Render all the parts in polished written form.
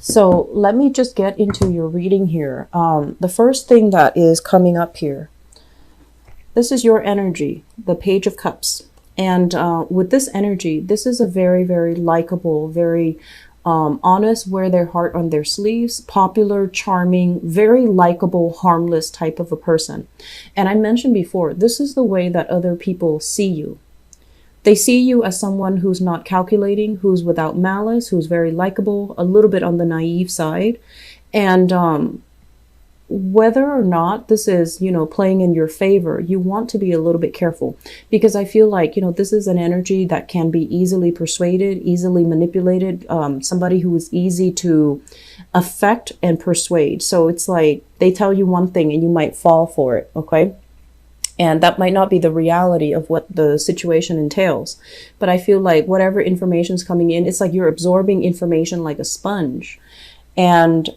So let me just get into your reading here. The first thing that is coming up here, this is your energy, the Page of Cups. And with this energy, this is a very, very likable, very honest, wear their heart on their sleeves, popular, charming, very likable, harmless type of a person. And I mentioned before, this is the way that other people see you. They see you as someone who's not calculating, who's without malice, who's very likable, a little bit on the naive side. And whether or not this is, playing in your favor, you want to be a little bit careful, because I feel like, this is an energy that can be easily persuaded, easily manipulated, somebody who is easy to affect and persuade. So it's like they tell you one thing and you might fall for it. Okay. And that might not be the reality of what the situation entails. But I feel like whatever information is coming in, it's like you're absorbing information like a sponge. And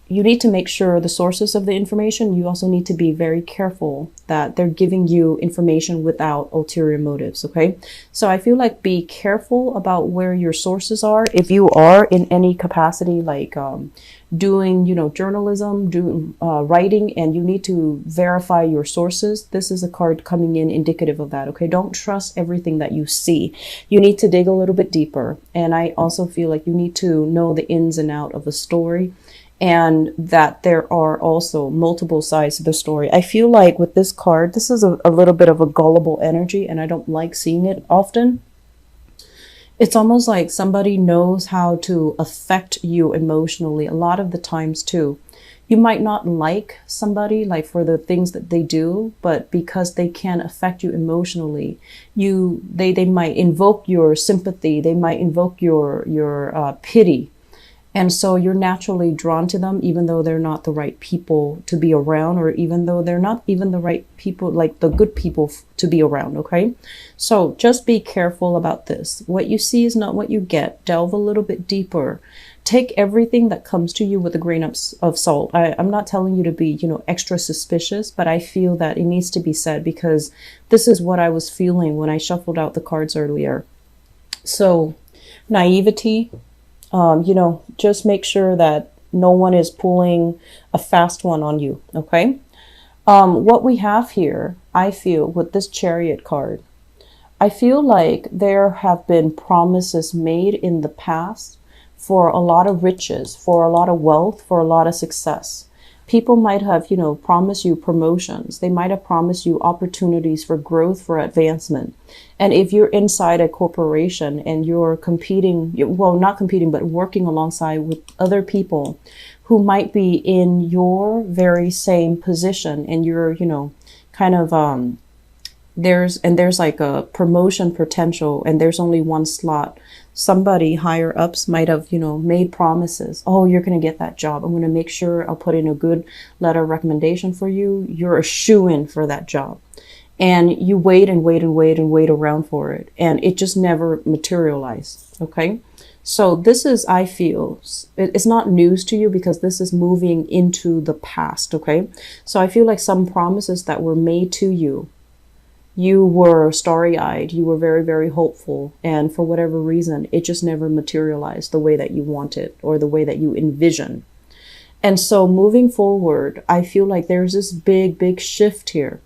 you need to make sure the sources of the information, you also need to be very careful that they're giving you information without ulterior motives, okay? So I feel like be careful about where your sources are. If you are in any capacity, like doing, journalism, doing writing, and you need to verify your sources, this is a card coming in indicative of that, okay? Don't trust everything that you see. You need to dig a little bit deeper. And I also feel like you need to know the ins and out of a story, and that there are also multiple sides to the story. I feel like with this card, this is a little bit of a gullible energy, and I don't like seeing it often. It's almost like somebody knows how to affect you emotionally a lot of the times too. You might not like somebody like for the things that they do, but because they can affect you emotionally, they might invoke your sympathy, they might invoke your pity. And so you're naturally drawn to them, even though they're not the right people to be around, or even though they're not even the right people, like the good people to be around, okay? So just be careful about this. What you see is not what you get. Delve a little bit deeper. Take everything that comes to you with a grain of salt. I'm not telling you to be, extra suspicious, but I feel that it needs to be said, because this is what I was feeling when I shuffled out the cards earlier. So naivety. Just make sure that no one is pulling a fast one on you, okay? What we have here, I feel, with this Chariot card, I feel like there have been promises made in the past for a lot of riches, for a lot of wealth, for a lot of success. People might have, promised you promotions. They might have promised you opportunities for growth, for advancement. And if you're inside a corporation and you're competing, well, not competing, but working alongside with other people who might be in your very same position, and you're, kind of, there's like a promotion potential, and there's only one slot. Somebody higher ups might have, made promises. Oh, you're going to get that job. I'm going to make sure I'll put in a good letter of recommendation for you. You're a shoo-in for that job. And you wait and wait and wait and wait around for it. And it just never materialized. Okay. So this is, I feel, it's not news to you, because this is moving into the past. Okay. So I feel like some promises that were made to you, you were starry-eyed, you were very, very hopeful, and for whatever reason, it just never materialized the way that you wanted or the way that you envision. And so moving forward, I feel like there's this big, big shift here.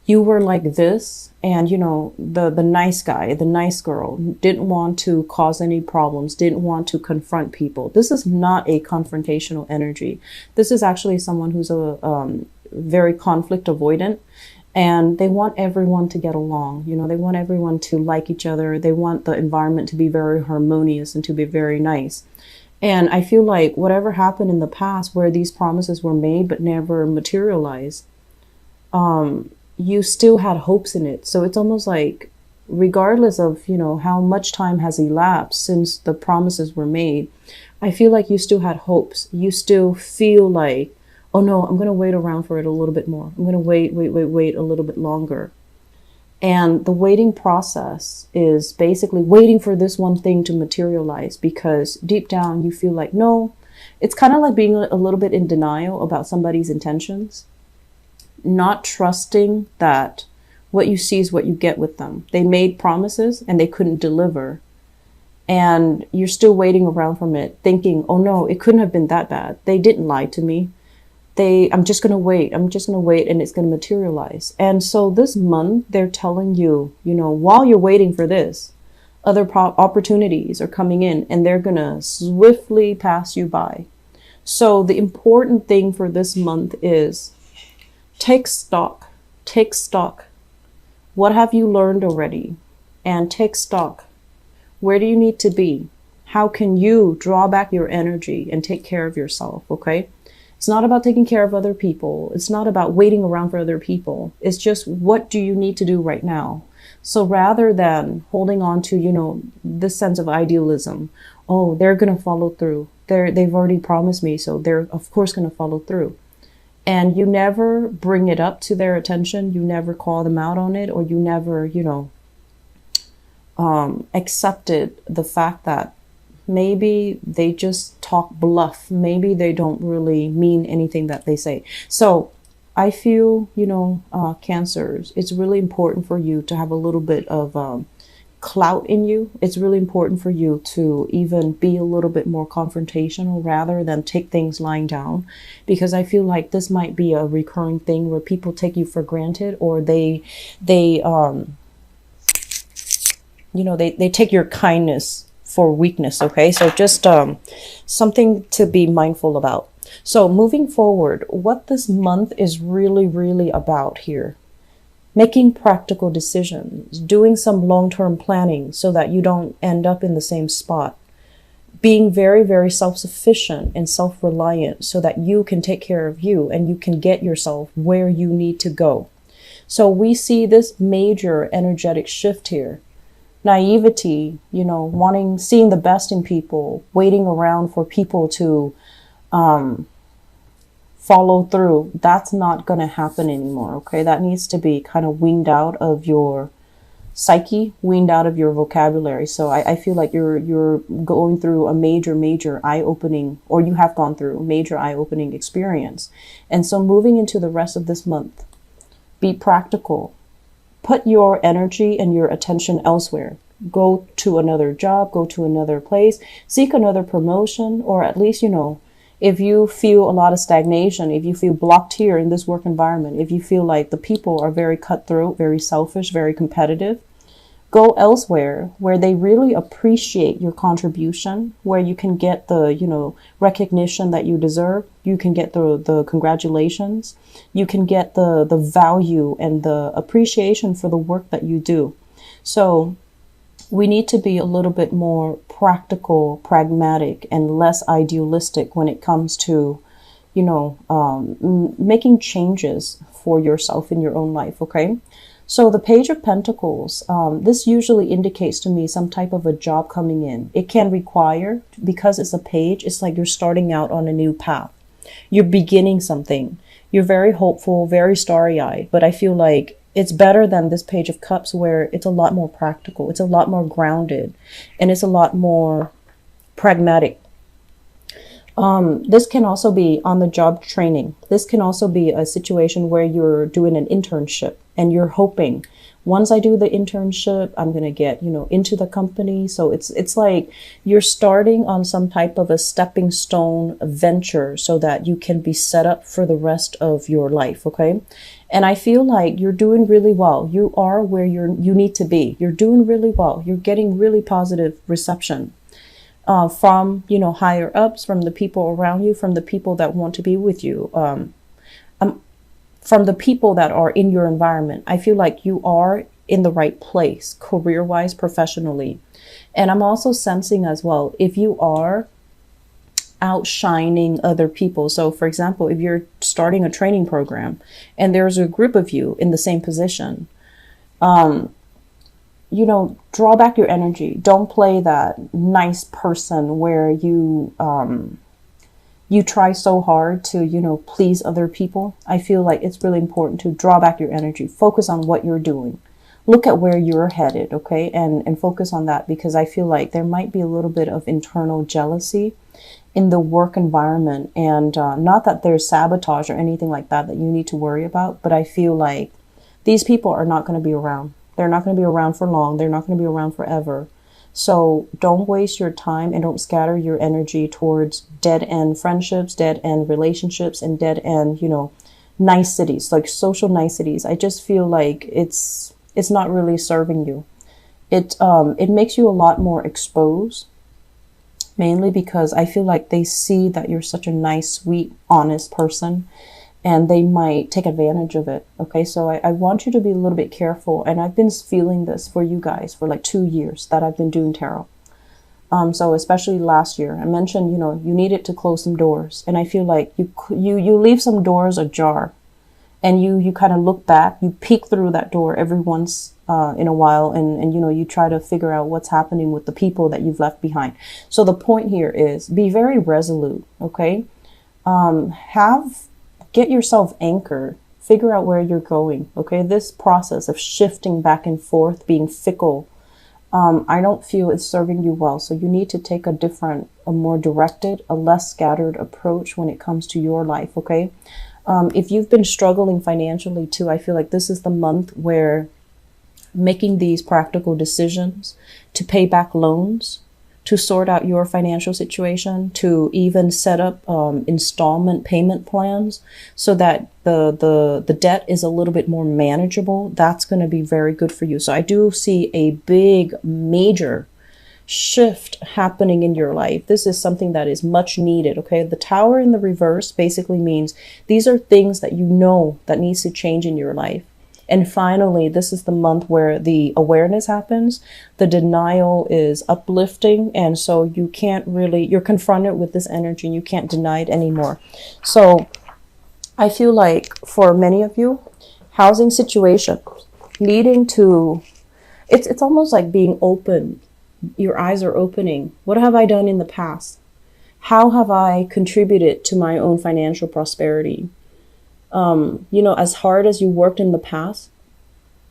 You were like this, and the nice guy, the nice girl, didn't want to cause any problems, didn't want to confront people. This is not a confrontational energy. This is actually someone who's a very conflict avoidant. And they want everyone to get along. They want everyone to like each other. They want the environment to be very harmonious and to be very nice. And I feel like whatever happened in the past where these promises were made but never materialized, you still had hopes in it. So it's almost like, regardless of, how much time has elapsed since the promises were made, I feel like you still had hopes. You still feel like, oh no, I'm going to wait around for it a little bit more. I'm going to wait a little bit longer. And the waiting process is basically waiting for this one thing to materialize, because deep down you feel like, no, it's kind of like being a little bit in denial about somebody's intentions, not trusting that what you see is what you get with them. They made promises and they couldn't deliver. and you're still waiting around from it, thinking, oh no, it couldn't have been that bad. They didn't lie to me. I'm just going to wait. I'm just going to wait, and it's going to materialize. And so this month, they're telling you, while you're waiting for this, other opportunities are coming in, and they're going to swiftly pass you by. So the important thing for this month is take stock. Take stock. What have you learned already? And take stock. Where do you need to be? How can you draw back your energy and take care of yourself? Okay. It's not about taking care of other people. It's not about waiting around for other people. It's just, what do you need to do right now? So rather than holding on to, this sense of idealism, oh, they're going to follow through. They've already promised me, so they're of course going to follow through. And you never bring it up to their attention. You never call them out on it, or you never, accepted the fact that maybe they just talk bluff. Maybe they don't really mean anything that they say. So I feel, Cancers, it's really important for you to have a little bit of clout in you. It's really important for you to even be a little bit more confrontational rather than take things lying down, because I feel like this might be a recurring thing where people take you for granted, or they take your kindness for weakness. Okay, so just something to be mindful about. So moving forward, what this month is really, really about here: making practical decisions, doing some long-term planning so that you don't end up in the same spot, being very, very self-sufficient and self-reliant so that you can take care of you and you can get yourself where you need to go. So we see this major energetic shift here. Naivety, seeing the best in people, waiting around for people to follow through. That's not going to happen anymore. Okay. That needs to be kind of weaned out of your psyche, weaned out of your vocabulary. So I feel like you're going through a major eye-opening, or you have gone through a major eye-opening experience. And so moving into the rest of this month, be practical. Put your energy and your attention elsewhere. Go to another job, go to another place, seek another promotion, or at least, if you feel a lot of stagnation, if you feel blocked here in this work environment, if you feel like the people are very cutthroat, very selfish, very competitive, go elsewhere where they really appreciate your contribution, where you can get the, recognition that you deserve. You can get the congratulations. You can get the value and the appreciation for the work that you do. So we need to be a little bit more practical, pragmatic, and less idealistic when it comes to, making changes for yourself in your own life. Okay. So the Page of Pentacles, this usually indicates to me some type of a job coming in. It can require, because it's a page, it's like you're starting out on a new path. You're beginning something. You're very hopeful, very starry-eyed, but I feel like it's better than this Page of Cups, where it's a lot more practical. It's a lot more grounded, and it's a lot more pragmatic. This can also be on the job training. This can also be a situation where you're doing an internship and you're hoping, once I do the internship, I'm going to get, into the company. So it's like you're starting on some type of a stepping stone venture so that you can be set up for the rest of your life. Okay. And I feel like you're doing really well. You are where you need to be. You're doing really well. You're getting really positive reception. From, higher ups, from the people around you, from the people that want to be with you, from the people that are in your environment. I feel like you are in the right place, career-wise, professionally. And I'm also sensing as well, if you are outshining other people. So for example, if you're starting a training program and there's a group of you in the same position, draw back your energy. Don't play that nice person where you try so hard to, please other people. I feel like it's really important to draw back your energy. Focus on what you're doing. Look at where you're headed, okay? And focus on that, because I feel like there might be a little bit of internal jealousy in the work environment. And not that there's sabotage or anything like that you need to worry about, but I feel like these people are not going to be around. They're not going to be around for long. They're not going to be around forever. So don't waste your time and don't scatter your energy towards dead end friendships, dead end relationships, and dead end, niceties, like social niceties. I just feel like it's not really serving you. It makes you a lot more exposed, mainly because I feel like they see that you're such a nice, sweet, honest person, and they might take advantage of it. Okay, so I want you to be a little bit careful. And I've been feeling this for you guys for like 2 years that I've been doing tarot. So especially last year, I mentioned, you needed to close some doors, and I feel like you leave some doors ajar, and you kind of look back, you peek through that door every once in a while, and you try to figure out what's happening with the people that you've left behind. So the point here is be very resolute. Okay, get yourself anchored, figure out where you're going. Okay, this process of shifting back and forth, being fickle, I don't feel it's serving you well. So you need to take a more directed, a less scattered approach when it comes to your life. Okay, if you've been struggling financially too, I feel like this is the month where making these practical decisions to pay back loans, to sort out your financial situation, to even set up installment payment plans so that the debt is a little bit more manageable. That's going to be very good for you. So I do see a big, major shift happening in your life. This is something that is much needed. Okay, the Tower in the reverse basically means these are things that that needs to change in your life. And finally, this is the month where the awareness happens. The denial is uplifting. And so you're confronted with this energy and you can't deny it anymore. So I feel like for many of you, housing situation leading to, it's almost like being open. Your eyes are opening. What have I done in the past? How have I contributed to my own financial prosperity? As hard as you worked in the past,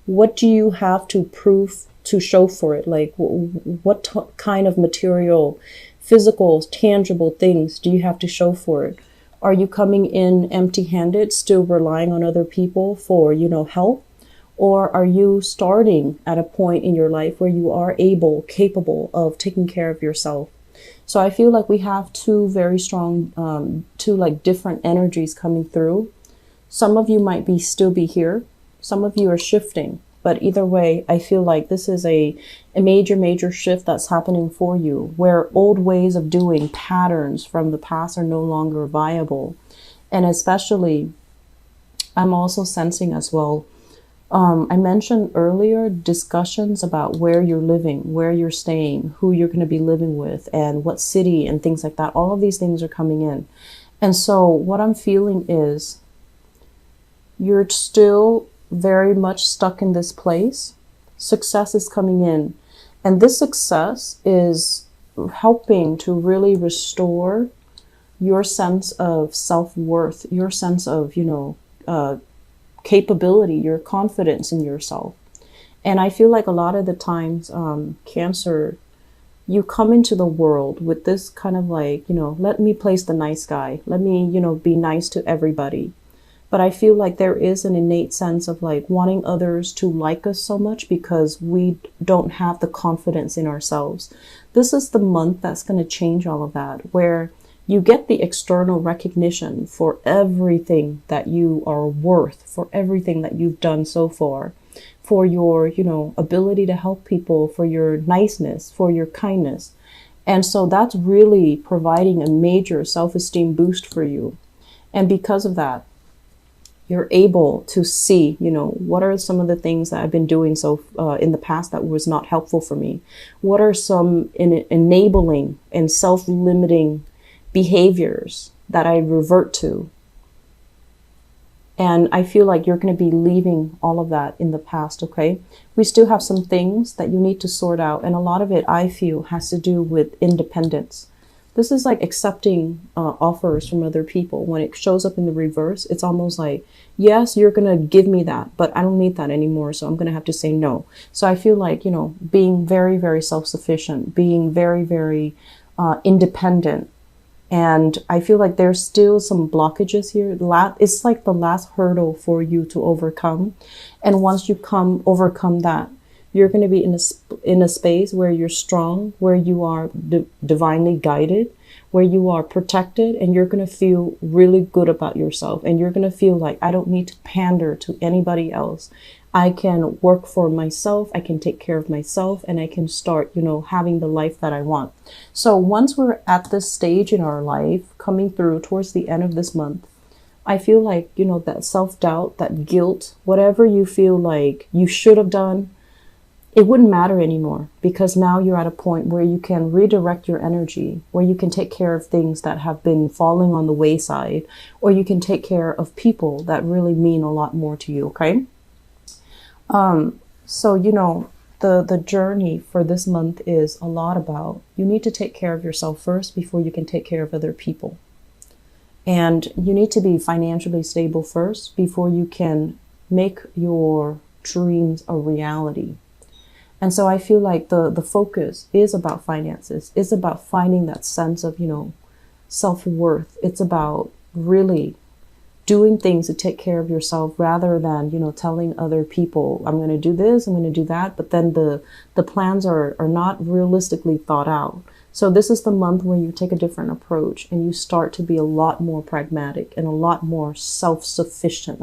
what do you have to prove to show for it? Like what kind of material, physical, tangible things do you have to show for it? Are you coming in empty-handed, still relying on other people for, help? Or are you starting at a point in your life where you are capable of taking care of yourself? So I feel like we have two very strong, different energies coming through. Some of you might still be here. Some of you are shifting. But either way, I feel like this is a major, major shift that's happening for you, where old ways of doing, patterns from the past are no longer viable. And especially, I'm also sensing as well, I mentioned earlier discussions about where you're living, where you're staying, who you're going to be living with, and what city and things like that. All of these things are coming in. And so what I'm feeling is you're still very much stuck in this place. Success is coming in. And this success is helping to really restore your sense of self-worth, your sense of, capability, your confidence in yourself. And I feel like a lot of the times, Cancer, you come into the world with this kind of like, let me place the nice guy. Let me, be nice to everybody. But I feel like there is an innate sense of like wanting others to like us so much because we don't have the confidence in ourselves. This is the month that's going to change all of that, where you get the external recognition for everything that you are worth, for everything that you've done so far, for your, ability to help people, for your niceness, for your kindness. And so that's really providing a major self-esteem boost for you. And because of that, you're able to see, what are some of the things that I've been doing in the past that was not helpful for me? What are some enabling and self-limiting behaviors that I revert to? And I feel like you're going to be leaving all of that in the past, okay? We still have some things that you need to sort out. And a lot of it, I feel, has to do with independence. This is like accepting offers from other people. When it shows up in the reverse, it's almost like, yes, you're going to give me that, but I don't need that anymore. So I'm going to have to say no. So I feel like, being very, very self-sufficient, being very, very independent. And I feel like there's still some blockages here. It's like the last hurdle for you to overcome. And once you overcome that, You're going to be in a space where you're strong, where you are divinely guided, where you are protected, and you're going to feel really good about yourself. And you're going to feel like, I don't need to pander to anybody else. I can work for myself, I can take care of myself, and I can start, having the life that I want. So once we're at this stage in our life, coming through towards the end of this month, I feel like, that self-doubt, that guilt, whatever you feel like you should have done, it wouldn't matter anymore, because now you're at a point where you can redirect your energy, where you can take care of things that have been falling on the wayside, or you can take care of people that really mean a lot more to you, okay? So, the journey for this month is a lot about, you need to take care of yourself first before you can take care of other people. And you need to be financially stable first before you can make your dreams a reality. And so I feel like the focus is about finances. It's about finding that sense of, self-worth. It's about really doing things to take care of yourself rather than, telling other people, I'm going to do this, I'm going to do that. But then the plans are not realistically thought out. So this is the month where you take a different approach and you start to be a lot more pragmatic and a lot more self-sufficient.